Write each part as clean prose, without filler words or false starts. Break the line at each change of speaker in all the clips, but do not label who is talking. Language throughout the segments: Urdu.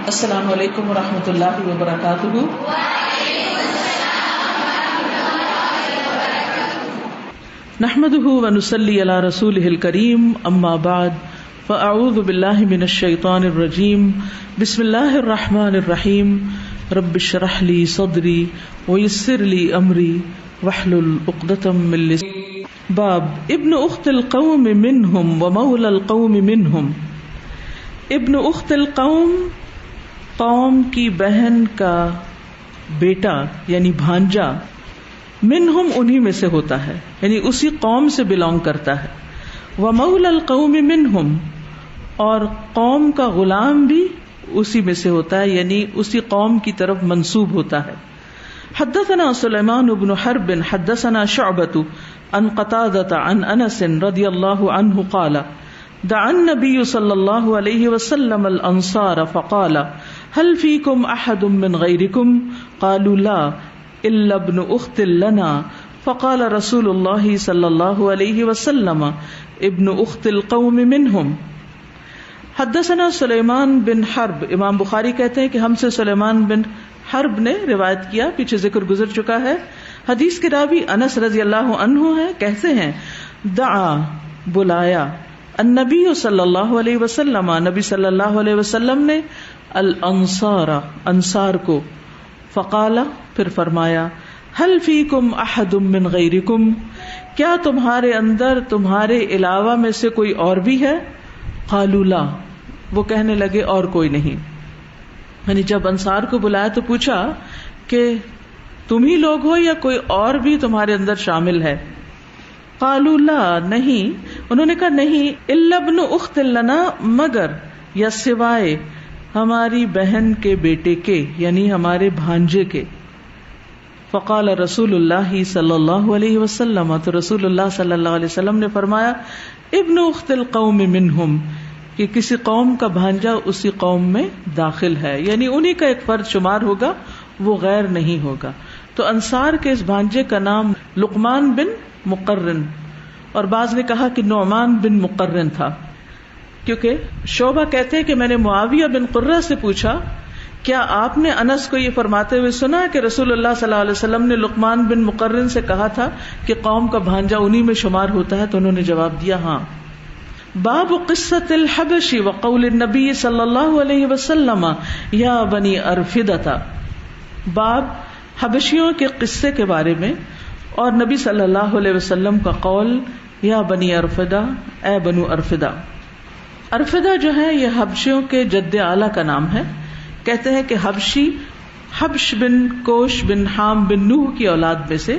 السلام علیکم ورحمۃ اللہ وبرکاتہ. نحمده ونصلي على رسوله الكريم اما بعد فاعوذ بالله من الشيطان الرجيم. بسم الله الرحمن الرحيم. رب اشرح لي صدري ويسر لي امري واحلل عقدة من لساني. باب ابن اخت القوم منهم ومولى القوم منهم. ابن اخت القوم قوم کی بہن کا بیٹا یعنی بھانجا، منہم انہی میں سے ہوتا ہے، یعنی اسی قوم سے بلونگ کرتا ہے. ومولی القوم منہم، اور قوم کا غلام بھی اسی میں سے ہوتا ہے، یعنی اسی قوم کی طرف منسوب ہوتا ہے. حدثنا سلیمان بن حرب حدثنا شعبۃ عن قتادۃ عن انس رضی اللہ عنہ قال دعا النبی صلی اللہ علیہ وسلم الانصار فقال هل فيكم احد من غيركم قالوا لا الا ابن اخت لنا فقال رسول الله صلی اللہ علیہ وسلم ابن اخت القوم منهم. حدثنا سلیمان بن حرب، امام بخاری کہتے ہیں کہ ہم سے سلیمان بن حرب نے روایت کیا، پیچھے ذکر گزر چکا ہے. حدیث کے راوی انس رضی اللہ عنہ ہے، کہتے ہیں دعا بلایا النبی صلی اللہ علیہ وسلم، نبی صلی اللہ علیہ وسلم نے الانصار انصار کو، فقال پھر فرمایا هل فیکم احد من غیرکم، کیا تمہارے اندر تمہارے علاوہ میں سے کوئی اور بھی ہے؟ قالوا لا، وہ کہنے لگے اور کوئی نہیں. یعنی جب انصار کو بلایا تو پوچھا کہ تم ہی لوگ ہو یا کوئی اور بھی تمہارے اندر شامل ہے؟ قالوا لا، نہیں. انہوں نے کہا نہیں، الا ابن اخت لنا، مگر یا سوائے ہماری بہن کے بیٹے کے، یعنی ہمارے بھانجے کے. فقال رسول اللہ صلی اللہ علیہ وسلم، تو رسول اللہ صلی اللہ علیہ وسلم نے فرمایا ابن اخت القوم منہم، کہ کسی قوم کا بھانجا اسی قوم میں داخل ہے، یعنی انہی کا ایک فرد شمار ہوگا، وہ غیر نہیں ہوگا. تو انصار کے اس بھانجے کا نام لقمان بن مقرن، اور بعض نے کہا کہ نعمان بن مقرن تھا، کیونکہ شعبہ کہتے ہیں کہ میں نے معاویہ بن قرہ سے پوچھا کیا آپ نے انس کو یہ فرماتے ہوئے سنا کہ رسول اللہ صلی اللہ علیہ وسلم نے لقمان بن مقرن سے کہا تھا کہ قوم کا بھانجا انہی میں شمار ہوتا ہے؟ تو انہوں نے جواب دیا ہاں. باب قصۃ الحبش وقول النبی صلی اللہ علیہ وسلم یا بنی ارفدہ، باب حبشیوں کے قصے کے بارے میں اور نبی صلی اللہ علیہ وسلم کا قول یا بنی ارفدہ، اے بنو ارفدہ. ارفدہ جو ہے یہ حبشیوں کے جد اعلیٰ کا نام ہے. کہتے ہیں کہ حبشی حبش بن کوش بن حام بن نوح کی اولاد میں سے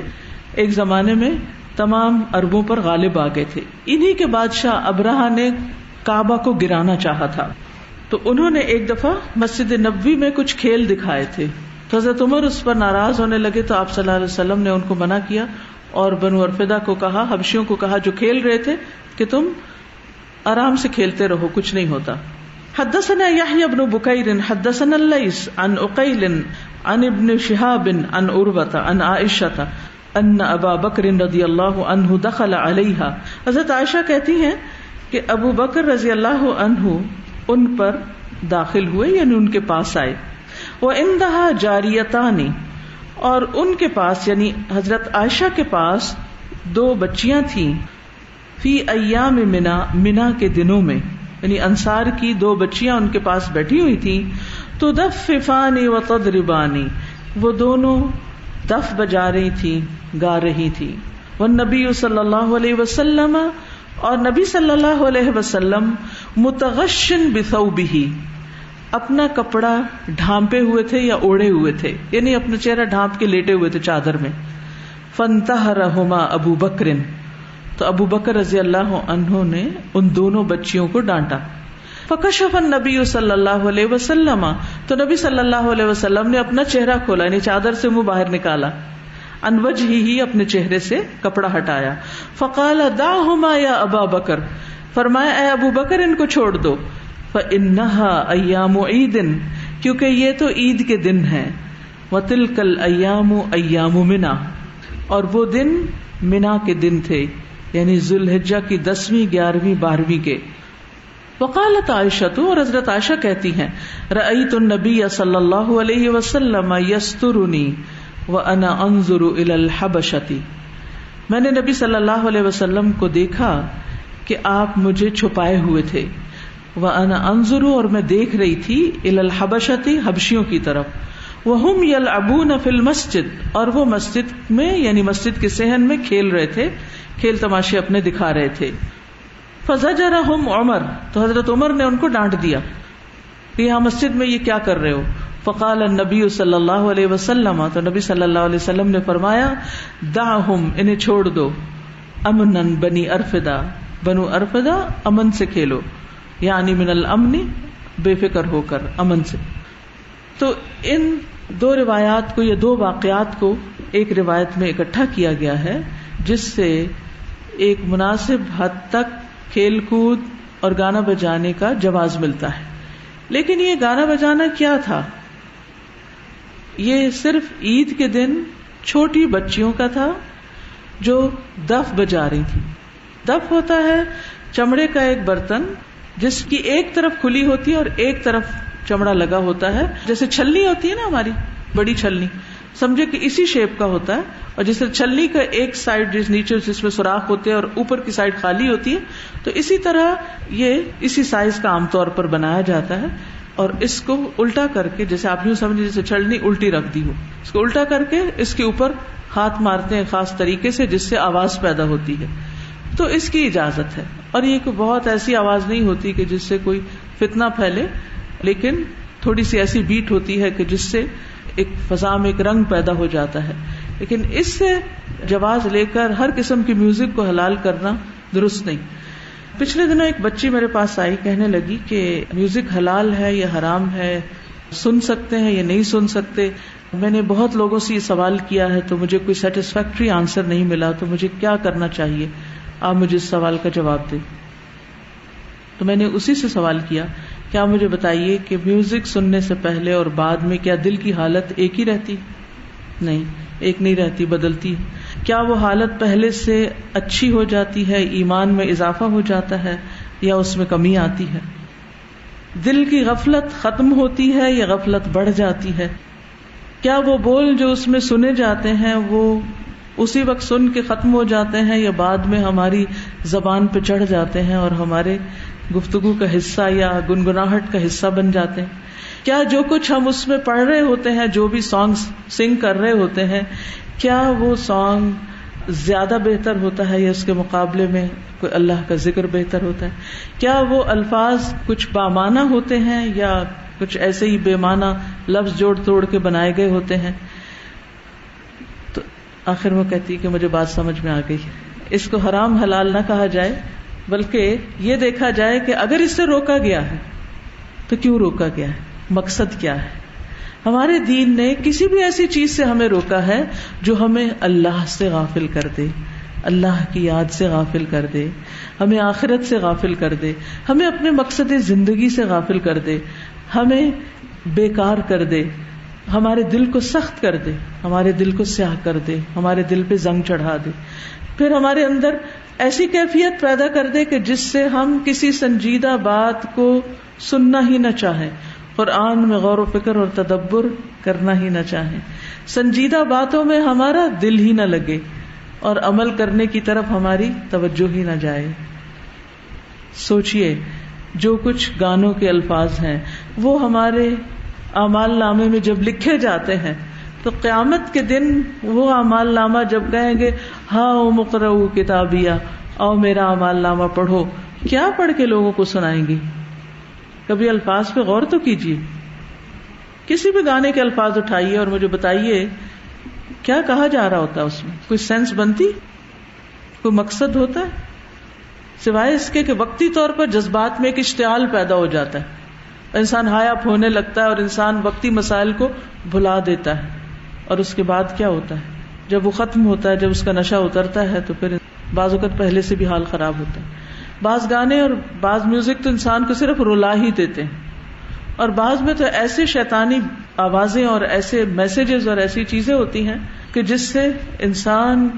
ایک زمانے میں تمام عربوں پر غالب آ گئے تھے. انہی کے بادشاہ ابرہہ نے کعبہ کو گرانا چاہا تھا، تو انہوں نے ایک دفعہ مسجد نبوی میں کچھ کھیل دکھائے تھے. تو حضرت عمر اس پر ناراض ہونے لگے، تو آپ صلی اللہ علیہ وسلم نے ان کو منع کیا اور بنو ارفدہ کو کہا، حبشیوں کو کہا جو کھیل رہے تھے کہ تم آرام سے کھیلتے رہو، کچھ نہیں ہوتا. حدثنا یحیی بن بکیر حدثنا اللیث عن عقیل عن ابن شہاب عن عروۃ عن عائشہ ان ابا بکر رضی اللہ عنہ دخل علیہا. حضرت عائشہ کہتی ہیں کہ ابو بکر رضی اللہ عنہ ان پر داخل ہوئے، یعنی ان کے پاس آئے. وعندها جاریتان، اور ان کے پاس یعنی حضرت عائشہ کے پاس دو بچیاں تھیں. فی ایام منا، منا کے دنوں میں، یعنی انصار کی دو بچیاں ان کے پاس بیٹھی ہوئی تھیں. تدففان و تضربان، وہ دونوں دف بجا رہی تھیں، گا رہی تھیں. والنبی صلی اللہ علیہ وسلم، اور نبی صلی اللہ علیہ وسلم متغشن بثوبہ، اپنا کپڑا ڈھانپے ہوئے تھے یا اوڑے ہوئے تھے، یعنی اپنا چہرہ ڈھانپ کے لیٹے ہوئے تھے چادر میں. فانتہرہما ابو بکر، تو ابو بکر رضی اللہ عنہ نے ان دونوں بچیوں کو ڈانٹا. فکشف النبی صلی اللہ علیہ وسلم، تو نبی صلی اللہ علیہ وسلم نے اپنا چہرہ کھولا، یعنی چادر سے منہ باہر نکالا. عن وجہہ، اپنے چہرے سے کپڑا ہٹایا. فقال دعہما یا ابا بکر، فرمایا اے ابو بکر ان کو چھوڑ دو. فإنها ایام عید، کیونکہ یہ تو عید کے دن ہیں. وتلک الایام ایام منا، اور وہ دن منا کے دن تھے، یعنی ذوالحجہ کی 10ویں 11ویں 12ویں کے. وقالت عائشہ، اور حضرت عائشہ کہتی ہیں، رأیت النبی صلی اللہ علیہ وسلم یسترنی وانا انظر الی الحبشۃ، میں نے نبی صلی اللہ علیہ وسلم کو دیکھا کہ آپ مجھے چھپائے ہوئے تھے، وانا انظر، اور میں دیکھ رہی تھی، الی الحبشۃ، حبشیوں کی طرف، وہم یلعبون فی المسجد، اور وہ مسجد میں یعنی مسجد کے صحن میں کھیل رہے تھے، کھیل تماشے اپنے دکھا رہے تھے. فزجرہم عمر، تو حضرت عمر نے ان کو ڈانٹ دیا کہ یہاں مسجد میں یہ کیا کر رہے ہو. فقال النبی صلی اللہ علیہ وسلم، تو نبی صلی اللہ علیہ وسلم نے فرمایا، دعہم، انہیں چھوڑ دو، امنن بنی ارفدہ، بنو ارفدہ امن سے کھیلو، یعنی من الامن، بے فکر ہو کر، امن سے. تو ان دو روایات کو یا دو واقعات کو ایک روایت میں اکٹھا کیا گیا ہے، جس سے ایک مناسب حد تک کھیل کود اور گانا بجانے کا جواز ملتا ہے. لیکن یہ گانا بجانا کیا تھا؟ یہ صرف عید کے دن چھوٹی بچیوں کا تھا جو دف بجا رہی تھی. دف ہوتا ہے چمڑے کا ایک برتن جس کی ایک طرف کھلی ہوتی ہے اور ایک طرف چمڑا لگا ہوتا ہے، جیسے چھلنی ہوتی ہے نا ہماری بڑی چھلنی، سمجھے کہ اسی شیپ کا ہوتا ہے. اور جیسے چھلنی کا ایک سائڈ جس نیچے جس میں سوراخ ہوتے ہیں اور اوپر کی سائڈ خالی ہوتی ہے، تو اسی طرح یہ اسی سائز کا عام طور پر بنایا جاتا ہے. اور اس کو الٹا کر کے، جیسے آپ یوں سمجھے جیسے چھلنی الٹی رکھ دی ہو، اس کو الٹا کر کے اس کے اوپر ہاتھ مارتے ہیں خاص طریقے سے، جس سے آواز پیدا ہوتی ہے. تو اس کی اجازت ہے، اور یہ کوئی بہت ایسی آواز نہیں ہوتی کہ جس سے کوئی فتنہ پھیلے، لیکن تھوڑی سی ایسی بیٹ ہوتی ہے کہ جس سے ایک فضا میں ایک رنگ پیدا ہو جاتا ہے. لیکن اس سے جواز لے کر ہر قسم کی میوزک کو حلال کرنا درست نہیں. پچھلے دنوں ایک بچی میرے پاس آئی، کہنے لگی کہ میوزک حلال ہے یا حرام ہے، سن سکتے ہیں یا نہیں سن سکتے. میں نے بہت لوگوں سے یہ سوال کیا ہے تو مجھے کوئی سیٹسفیکٹری آنسر نہیں ملا، تو مجھے کیا کرنا چاہیے، آپ مجھے اس سوال کا جواب دیں. تو میں نے اسی سے سوال کیا کہ آپ مجھے بتائیے کہ میوزک سننے سے پہلے اور بعد میں کیا دل کی حالت ایک ہی رہتی؟ نہیں، ایک نہیں رہتی، بدلتی. کیا وہ حالت پہلے سے اچھی ہو جاتی ہے، ایمان میں اضافہ ہو جاتا ہے، یا اس میں کمی آتی ہے؟ دل کی غفلت ختم ہوتی ہے یا غفلت بڑھ جاتی ہے؟ کیا وہ بول جو اس میں سنے جاتے ہیں وہ اسی وقت سن کے ختم ہو جاتے ہیں، یا بعد میں ہماری زبان پہ چڑھ جاتے ہیں اور ہمارے گفتگو کا حصہ یا گنگناہٹ کا حصہ بن جاتے ہیں؟ کیا جو کچھ ہم اس میں پڑھ رہے ہوتے ہیں، جو بھی سانگ سنگ کر رہے ہوتے ہیں، کیا وہ سانگ زیادہ بہتر ہوتا ہے یا اس کے مقابلے میں کوئی اللہ کا ذکر بہتر ہوتا ہے؟ کیا وہ الفاظ کچھ بامعنی ہوتے ہیں یا کچھ ایسے ہی بے معنی لفظ جوڑ توڑ کے بنائے گئے ہوتے ہیں؟ تو آخر وہ کہتی کہ مجھے بات سمجھ میں آ گئی، اس کو حرام حلال نہ کہا جائے، بلکہ یہ دیکھا جائے کہ اگر اس سے روکا گیا ہے تو کیوں روکا گیا ہے، مقصد کیا ہے. ہمارے دین نے کسی بھی ایسی چیز سے ہمیں روکا ہے جو ہمیں اللہ سے غافل کر دے، اللہ کی یاد سے غافل کر دے، ہمیں آخرت سے غافل کر دے، ہمیں اپنے مقصد زندگی سے غافل کر دے، ہمیں بیکار کر دے، ہمارے دل کو سخت کر دے، ہمارے دل کو سیاہ کر دے، ہمارے دل پہ زنگ چڑھا دے، پھر ہمارے اندر ایسی کیفیت پیدا کر دے کہ جس سے ہم کسی سنجیدہ بات کو سننا ہی نہ چاہیں، قرآن میں غور و فکر اور تدبر کرنا ہی نہ چاہیں، سنجیدہ باتوں میں ہمارا دل ہی نہ لگے اور عمل کرنے کی طرف ہماری توجہ ہی نہ جائے. سوچئے جو کچھ گانوں کے الفاظ ہیں وہ ہمارے اعمال نامے میں جب لکھے جاتے ہیں تو قیامت کے دن وہ اعمال نامہ جب کہیں گے ہاؤ مقرؤ کتابیہ، آؤ میرا اعمال نامہ پڑھو، کیا پڑھ کے لوگوں کو سنائیں گی؟ کبھی الفاظ پہ غور تو کیجیے. کسی بھی گانے کے الفاظ اٹھائیے اور مجھے بتائیے کیا کہا جا رہا ہوتا ہے، اس میں کوئی سینس بنتی، کوئی مقصد ہوتا ہے، سوائے اس کے کہ وقتی طور پر جذبات میں ایک اشتعال پیدا ہو جاتا ہے، انسان ہائی اپ ہونے لگتا ہے اور انسان وقتی مسائل کو بھلا دیتا ہے. اور اس کے بعد کیا ہوتا ہے، جب وہ ختم ہوتا ہے، جب اس کا نشہ اترتا ہے تو پھر بعض اوقات پہلے سے بھی حال خراب ہوتا ہے. بعض گانے اور بعض میوزک تو انسان کو صرف رلا ہی دیتے ہیں، اور بعض میں تو ایسے شیطانی آوازیں اور ایسے میسیجز اور ایسی چیزیں ہوتی ہیں کہ جس سے انسان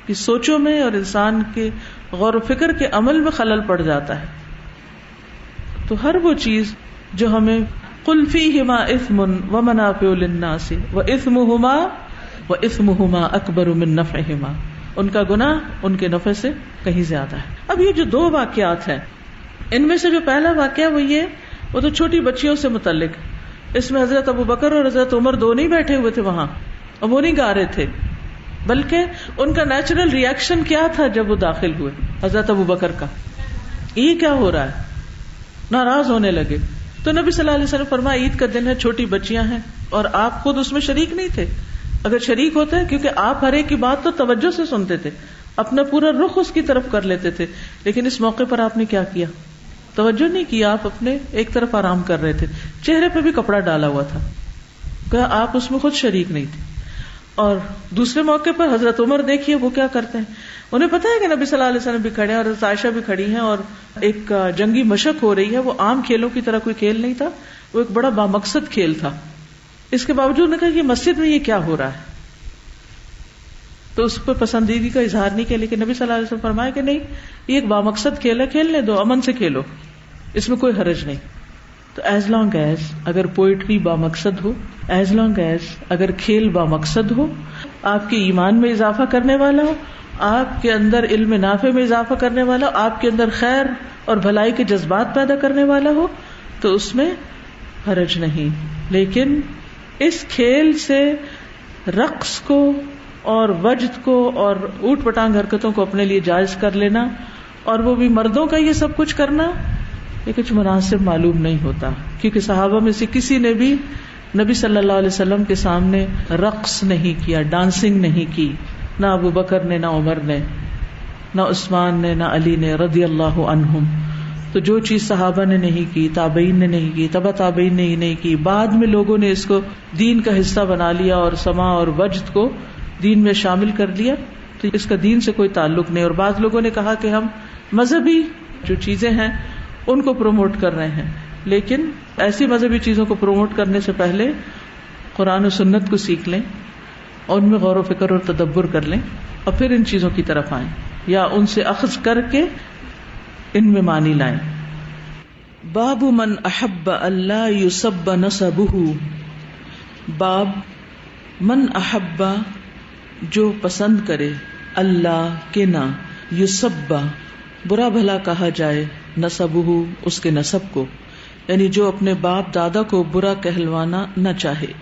کی سوچوں میں اور انسان کے غور و فکر کے عمل میں خلل پڑ جاتا ہے. تو ہر وہ چیز جو ہمیں قل فیہما اثم ومنافع للناس واثمہما اکبر من نفعہما، ان کا گناہ ان کے نفع سے کہیں زیادہ ہے. اب یہ جو دو واقعات ہیں، ان میں سے جو پہلا واقعہ وہ تو چھوٹی بچیوں سے متعلق. اس میں حضرت ابوبکر اور حضرت عمر دو نہیں بیٹھے ہوئے تھے وہاں، اور وہ نہیں گا رہے تھے، بلکہ ان کا نیچرل ریئیکشن کیا تھا جب وہ داخل ہوئے. حضرت ابوبکر کا یہ کیا ہو رہا ہے، ناراض ہونے لگے. تو نبی صلی اللہ علیہ وسلم فرمایا عید کا دن ہے، چھوٹی بچیاں ہیں، اور آپ خود اس میں شریک نہیں تھے. اگر شریک ہوتے ہیں، کیونکہ آپ ہر ایک کی بات تو توجہ سے سنتے تھے، اپنا پورا رخ اس کی طرف کر لیتے تھے، لیکن اس موقع پر آپ نے کیا کیا؟ توجہ نہیں کیا، آپ اپنے ایک طرف آرام کر رہے تھے. چہرے پہ بھی کپڑا ڈالا ہوا تھا، کہ آپ اس میں خود شریک نہیں تھے. اور دوسرے موقع پر حضرت عمر دیکھیے وہ کیا کرتے ہیں. انہیں پتا ہے کہ نبی صلی اللہ علیہ وسلم بھی کھڑے ہیں اور حضرت عائشہ بھی کھڑی ہیں، اور ایک جنگی مشق ہو رہی ہے. وہ عام کھیلوں کی طرح کوئی کھیل نہیں تھا، وہ ایک بڑا بامقصد کھیل تھا. اس کے باوجود نے کہا کہ مسجد میں یہ کیا ہو رہا ہے، تو اس پر پسندیدگی کا اظہار نہیں کیا. لیکن نبی صلی اللہ علیہ وسلم فرمایا کہ نہیں، یہ ایک بامقصد کھیل ہے، کھیلنے دو، امن سے کھیلو، اس میں کوئی حرج نہیں. تو ایز لانگ ایز اگر پوئٹری بامقصد ہو، ایز لانگ ایز اگر کھیل بامقصد ہو، آپ کے ایمان میں اضافہ کرنے والا ہو، آپ کے اندر علم نافع میں اضافہ کرنے والا ہو، آپ کے اندر خیر اور بھلائی کے جذبات پیدا کرنے والا ہو، تو اس میں حرج نہیں. لیکن اس کھیل سے رقص کو اور وجد کو اور اوٹ پٹانگ حرکتوں کو اپنے لیے جائز کر لینا، اور وہ بھی مردوں کا یہ سب کچھ کرنا، یہ کچھ مناسب معلوم نہیں ہوتا. کیونکہ صحابہ میں سے کسی نے بھی نبی صلی اللہ علیہ وسلم کے سامنے رقص نہیں کیا، ڈانسنگ نہیں کی، نہ ابو بکر نے، نہ عمر نے، نہ عثمان نے، نہ علی نے رضی اللہ عنہم. تو جو چیز صحابہ نے نہیں کی، تابعین نے نہیں کی، تبع تابعین نے نہیں کی، بعد میں لوگوں نے اس کو دین کا حصہ بنا لیا اور سما اور وجد کو دین میں شامل کر لیا، تو اس کا دین سے کوئی تعلق نہیں. اور بعض لوگوں نے کہا کہ ہم مذہبی جو چیزیں ہیں ان کو پروموٹ کر رہے ہیں، لیکن ایسی مذہبی چیزوں کو پروموٹ کرنے سے پہلے قرآن و سنت کو سیکھ لیں اور ان میں غور و فکر اور تدبر کر لیں، اور پھر ان چیزوں کی طرف آئیں یا ان سے اخذ کر کے ان میں معنی لائیں. باب من احب اللہ یسب نسبہ، باب من احب جو پسند کرے اللہ کے نہ، یسب برا بھلا کہا جائے، نسبہ اس کے نسب کو، یعنی جو اپنے باپ دادا کو برا کہلوانا نہ چاہے.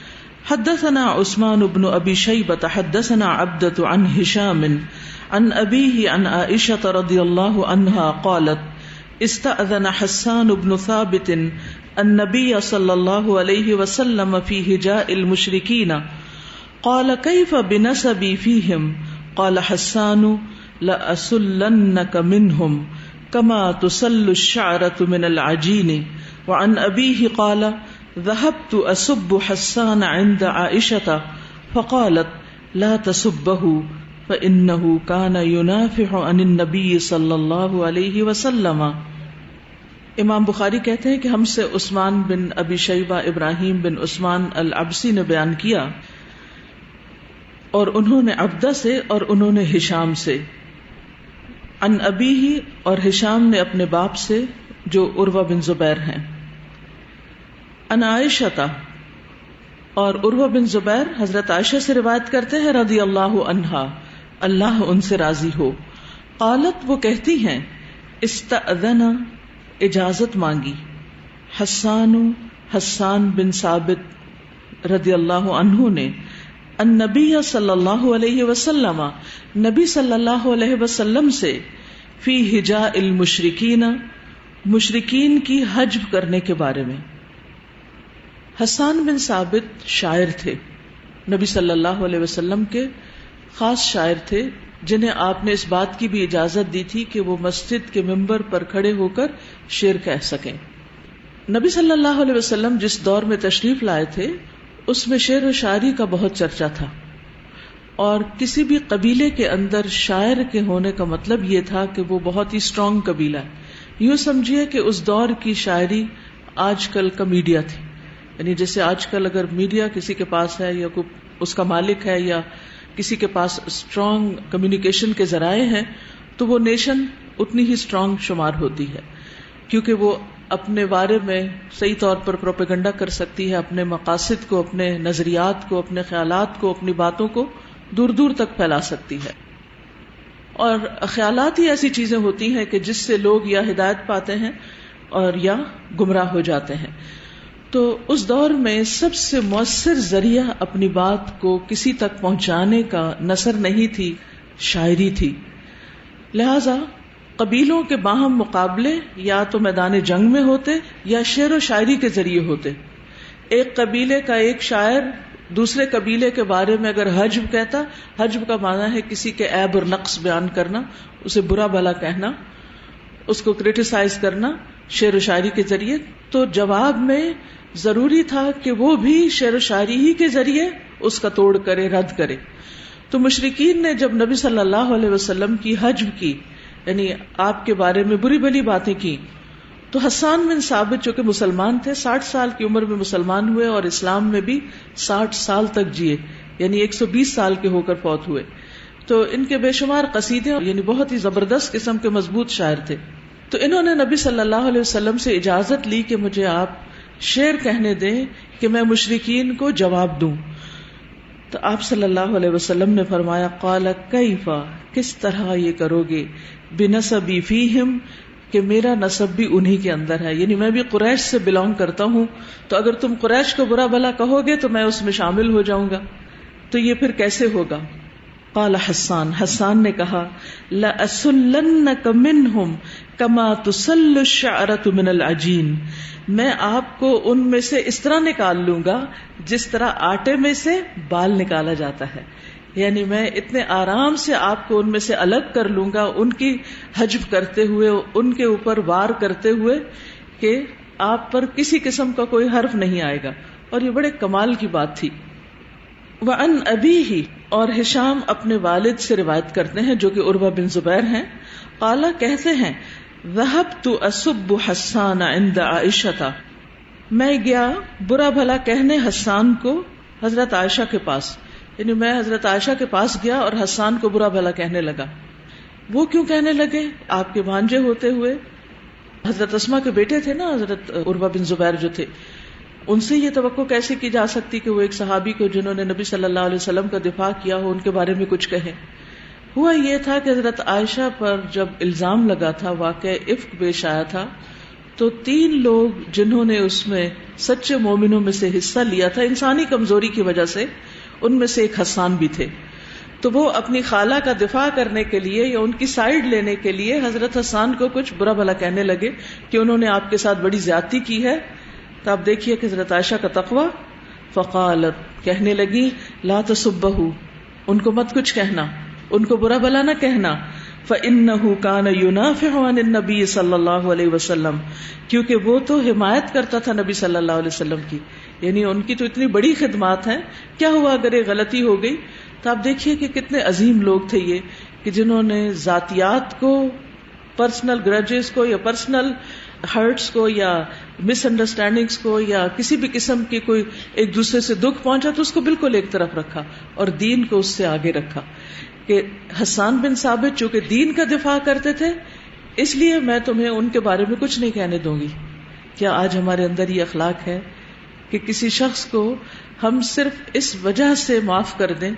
حدثنا عثمان بن ابی شیبۃ حدثنا عبدۃ عن ہشام عن ابیہ عن عائشہ رضی اللہ عنہا قالت استأذن حسان بن ثابت النبی صلی اللہ علیہ وسلم فی ہجاء المشرکین قال کیف بنسبی فیہم قال حسان لأسلنک منہم کما تسل الشعرة من العجین. وعن ابیہ قال ذهبت اسب حسان عند عائشة فقالت لا تسبه فإنه كان ينافح عن النبي صلی اللہ علیہ وسلم. امام بخاری کہتے ہیں کہ ہم سے عثمان بن ابی شیبہ ابراہیم بن عثمان العبسی نے بیان کیا، اور انہوں نے عبدہ سے اور انہوں نے ہشام سے، عن ابیہ اور ہشام نے اپنے باپ سے جو عروہ بن زبیر ہیں، عن عائشہ اور عروہ بن زبیر حضرت عائشہ سے روایت کرتے ہیں رضی اللہ عنہا، اللہ ان سے راضی ہو. قالت وہ کہتی ہیں استأذن اجازت مانگی، حسان بن ثابت رضی اللہ عنہ نے، النبی صلی اللہ علیہ وسلم نبی صلی اللہ علیہ وسلم سے، فی ہجاء المشرکین مشرکین کی حجب کرنے کے بارے میں. حسان بن ثابت شاعر تھے، نبی صلی اللہ علیہ وسلم کے خاص شاعر تھے، جنہیں آپ نے اس بات کی بھی اجازت دی تھی کہ وہ مسجد کے ممبر پر کھڑے ہو کر شعر کہہ سکیں. نبی صلی اللہ علیہ وسلم جس دور میں تشریف لائے تھے اس میں شعر و شاعری کا بہت چرچا تھا، اور کسی بھی قبیلے کے اندر شاعر کے ہونے کا مطلب یہ تھا کہ وہ بہت ہی اسٹرانگ قبیلہ ہے. یوں سمجھیے کہ اس دور کی شاعری آج کل کا میڈیا تھی، یعنی جیسے آج کل اگر میڈیا کسی کے پاس ہے یا کوئی اس کا مالک ہے یا کسی کے پاس اسٹرانگ کمیونیکیشن کے ذرائع ہیں، تو وہ نیشن اتنی ہی اسٹرانگ شمار ہوتی ہے، کیونکہ وہ اپنے بارے میں صحیح طور پر پروپیگنڈا کر سکتی ہے، اپنے مقاصد کو، اپنے نظریات کو، اپنے خیالات کو، اپنی باتوں کو دور دور تک پھیلا سکتی ہے. اور خیالات ہی ایسی چیزیں ہوتی ہیں کہ جس سے لوگ یا ہدایت پاتے ہیں اور یا گمراہ ہو جاتے ہیں. تو اس دور میں سب سے مؤثر ذریعہ اپنی بات کو کسی تک پہنچانے کا نثر نہیں تھی، شاعری تھی. لہذا قبیلوں کے باہم مقابلے یا تو میدان جنگ میں ہوتے یا شعر و شاعری کے ذریعے ہوتے. ایک قبیلے کا ایک شاعر دوسرے قبیلے کے بارے میں اگر حجب کہتا، حجب کا معنی ہے کسی کے عیب اور نقص بیان کرنا، اسے برا بھلا کہنا، اس کو کرٹیسائز کرنا شعر و شاعری کے ذریعے. تو جواب میں ضروری تھا کہ وہ بھی شعر و شاعری ہی کے ذریعے اس کا توڑ کرے، رد کرے. تو مشرکین نے جب نبی صلی اللہ علیہ وسلم کی حجب کی، یعنی آپ کے بارے میں بری بھلی باتیں کی، تو حسان بن ثابت جو کہ مسلمان تھے، 60 سال کی عمر میں مسلمان ہوئے اور اسلام میں بھی 60 سال تک جیے، یعنی 120 سال کے ہو کر فوت ہوئے. تو ان کے بے شمار قصیدے، یعنی بہت ہی زبردست قسم کے مضبوط شاعر تھے. تو انہوں نے نبی صلی اللہ علیہ وسلم سے اجازت لی کہ مجھے آپ شعر کہنے دیں کہ میں مشرکین کو جواب دوں. تو آپ صلی اللہ علیہ وسلم نے فرمایا، قال کیفا، کس طرح یہ کرو گے، بنسبی فیہم، کہ میرا نسب بھی انہی کے اندر ہے، یعنی میں بھی قریش سے بلانگ کرتا ہوں، تو اگر تم قریش کو برا بھلا کہو گے تو میں اس میں شامل ہو جاؤں گا. تو یہ پھر کیسے ہوگا؟ قال حسان نے کہا، لَأَسُلَّنَّكَ مِنْهُمْ كَمَا تُسَلُّ الشَّعْرَةُ مِنَ الْعَجِينِ، میں آپ کو ان میں سے اس طرح نکال لوں گا جس طرح آٹے میں سے بال نکالا جاتا ہے. یعنی میں اتنے آرام سے آپ کو ان میں سے الگ کر لوں گا، ان کی حجب کرتے ہوئے، ان کے اوپر وار کرتے ہوئے، کہ آپ پر کسی قسم کا کوئی حرف نہیں آئے گا. اور یہ بڑے کمال کی بات تھی. وَعَنْ أَبِيهِ، اور ہشام اپنے والد سے روایت کرتے ہیں جو کہ عروہ بن زبیر ہیں، قال کہتے ہیں، ذهبت أسب حسان عند عائشة، میں گیا برا بھلا کہنے حسان کو حضرت عائشہ کے پاس، یعنی میں حضرت عائشہ کے پاس گیا اور حسان کو برا بھلا کہنے لگا. وہ کیوں کہنے لگے؟ آپ کے بھانجے ہوتے ہوئے، حضرت اسما کے بیٹے تھے نا حضرت عروہ بن زبیر جو تھے، ان سے یہ توقع کیسے کی جا سکتی کہ وہ ایک صحابی کو جنہوں نے نبی صلی اللہ علیہ وسلم کا دفاع کیا ہو ان کے بارے میں کچھ کہیں. ہوا یہ تھا کہ حضرت عائشہ پر جب الزام لگا تھا، واقع افک پیش آیا تھا، تو 3 لوگ جنہوں نے اس میں سچے مومنوں میں سے حصہ لیا تھا انسانی کمزوری کی وجہ سے، ان میں سے ایک حسان بھی تھے. تو وہ اپنی خالہ کا دفاع کرنے کے لیے یا ان کی سائیڈ لینے کے لیے حضرت حسان کو کچھ برا بھلا کہنے لگے کہ انہوں نے آپ کے ساتھ بڑی زیادتی کی ہے. تو آپ دیکھیے کہ حضرت عائشہ کا تقوی، فقالت، کہنے لگی، لا تسبہو، ان کو مت کچھ کہنا، ان کو برا بھلا نہ کہنا، فإنہ کان ینافع عن النبی صلی اللہ علیہ وسلم، کیونکہ وہ تو حمایت کرتا تھا نبی صلی اللہ علیہ وسلم کی، یعنی ان کی تو اتنی بڑی خدمات ہیں. کیا ہوا اگر یہ غلطی ہو گئی؟ تو آپ دیکھیے کہ کتنے عظیم لوگ تھے یہ، کہ جنہوں نے ذاتیات کو، پرسنل گرجز کو یا پرسنل ہرٹس کو یا مس انڈرسٹینڈنگس کو یا کسی بھی قسم کی کوئی ایک دوسرے سے دکھ پہنچا تو اس کو بالکل ایک طرف رکھا اور دین کو اس سے آگے رکھا. کہ حسان بن ثابت چونکہ دین کا دفاع کرتے تھے، اس لیے میں تمہیں ان کے بارے میں کچھ نہیں کہنے دوں گی. کیا آج ہمارے اندر یہ اخلاق ہے کہ کسی شخص کو ہم صرف اس وجہ سے معاف کر دیں،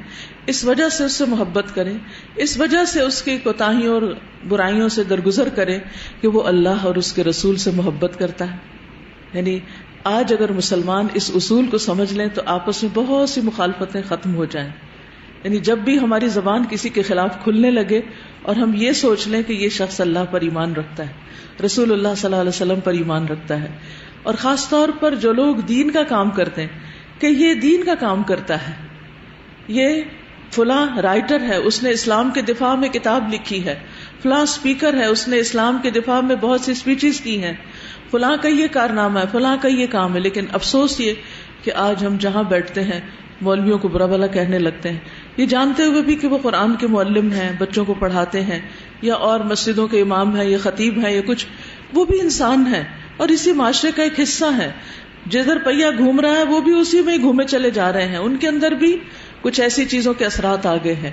اس وجہ سے اس سے محبت کریں، اس وجہ سے اس کی کوتاہیوں اور برائیوں سے درگزر کریں کہ وہ اللہ اور اس کے رسول سے محبت کرتا ہے؟ یعنی آج اگر مسلمان اس اصول کو سمجھ لیں تو آپس میں بہت سی مخالفتیں ختم ہو جائیں. یعنی جب بھی ہماری زبان کسی کے خلاف کھلنے لگے اور ہم یہ سوچ لیں کہ یہ شخص اللہ پر ایمان رکھتا ہے، رسول اللہ صلی اللہ علیہ وسلم پر ایمان رکھتا ہے، اور خاص طور پر جو لوگ دین کا کام کرتے ہیں کہ یہ دین کا کام کرتا ہے، یہ فلاں رائٹر ہے، اس نے اسلام کے دفاع میں کتاب لکھی ہے، فلاں سپیکر ہے، اس نے اسلام کے دفاع میں بہت سی اسپیچز کی ہیں، فلاں کا یہ کارنامہ ہے، فلاں کا یہ کام ہے. لیکن افسوس یہ کہ آج ہم جہاں بیٹھتے ہیں مولویوں کو برا بھلا کہنے لگتے ہیں، یہ جانتے ہوئے بھی کہ وہ قرآن کے معلم ہیں، بچوں کو پڑھاتے ہیں، یا اور مسجدوں کے امام ہیں یا خطیب ہیں یا کچھ، وہ بھی انسان ہیں اور اسی معاشرے کا ایک حصہ ہے. جدھر پہیا گھوم رہا ہے وہ بھی اسی میں ہی گھومے چلے جا رہے ہیں، ان کے اندر بھی کچھ ایسی چیزوں کے اثرات آ گئے ہیں.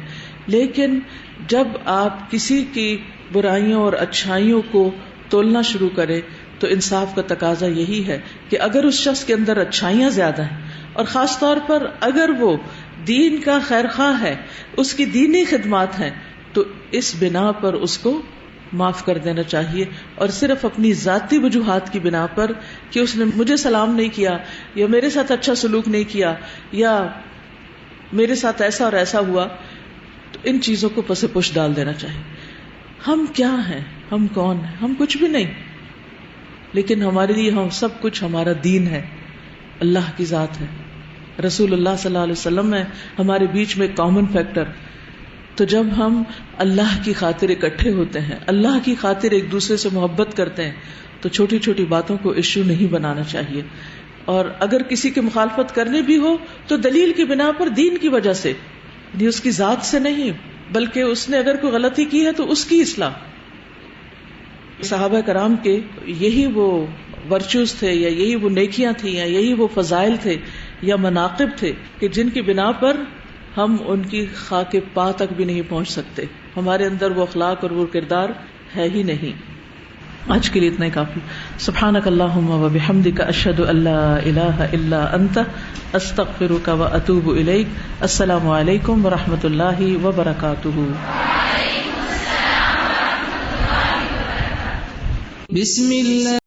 لیکن جب آپ کسی کی برائیوں اور اچھائیوں کو تولنا شروع کریں تو انصاف کا تقاضا یہی ہے کہ اگر اس شخص کے اندر اچھائیاں زیادہ ہیں اور خاص طور پر اگر وہ دین کا خیر خواہ ہے، اس کی دینی خدمات ہیں، تو اس بنا پر اس کو معاف کر دینا چاہیے، اور صرف اپنی ذاتی وجوہات کی بنا پر کہ اس نے مجھے سلام نہیں کیا یا میرے ساتھ اچھا سلوک نہیں کیا یا میرے ساتھ ایسا اور ایسا ہوا، تو ان چیزوں کو پس پش ڈال دینا چاہیے. ہم کیا ہیں؟ ہم کون ہیں؟ ہم کچھ بھی نہیں، لیکن ہمارے لیے ہم سب کچھ ہمارا دین ہے، اللہ کی ذات ہے، رسول اللہ صلی اللہ علیہ وسلم ہے ہمارے بیچ میں کامن فیکٹر. تو جب ہم اللہ کی خاطر اکٹھے ہوتے ہیں، اللہ کی خاطر ایک دوسرے سے محبت کرتے ہیں، تو چھوٹی چھوٹی باتوں کو ایشو نہیں بنانا چاہیے. اور اگر کسی کی مخالفت کرنی بھی ہو تو دلیل کی بنا پر، دین کی وجہ سے، یعنی اس کی ذات سے نہیں، بلکہ اس نے اگر کوئی غلطی کی ہے تو اس کی اصلاح. صحابہ کرام کے یہی وہ ورچوز تھے، یا یہی وہ نیکیاں تھیں، یا یہی وہ فضائل تھے یا مناقب تھے کہ جن کی بنا پر ہم ان کی خاک پا تک بھی نہیں پہنچ سکتے. ہمارے اندر وہ اخلاق اور وہ کردار ہے ہی نہیں. آج کے لیے اتنا ہی کافی. سبحانک اللہم و بحمدک، اشہد ان لا الہ الا انت، استغفرک و اتوب الیک. السلام علیکم و رحمۃ اللہ وبرکاتہ.
بسم اللہ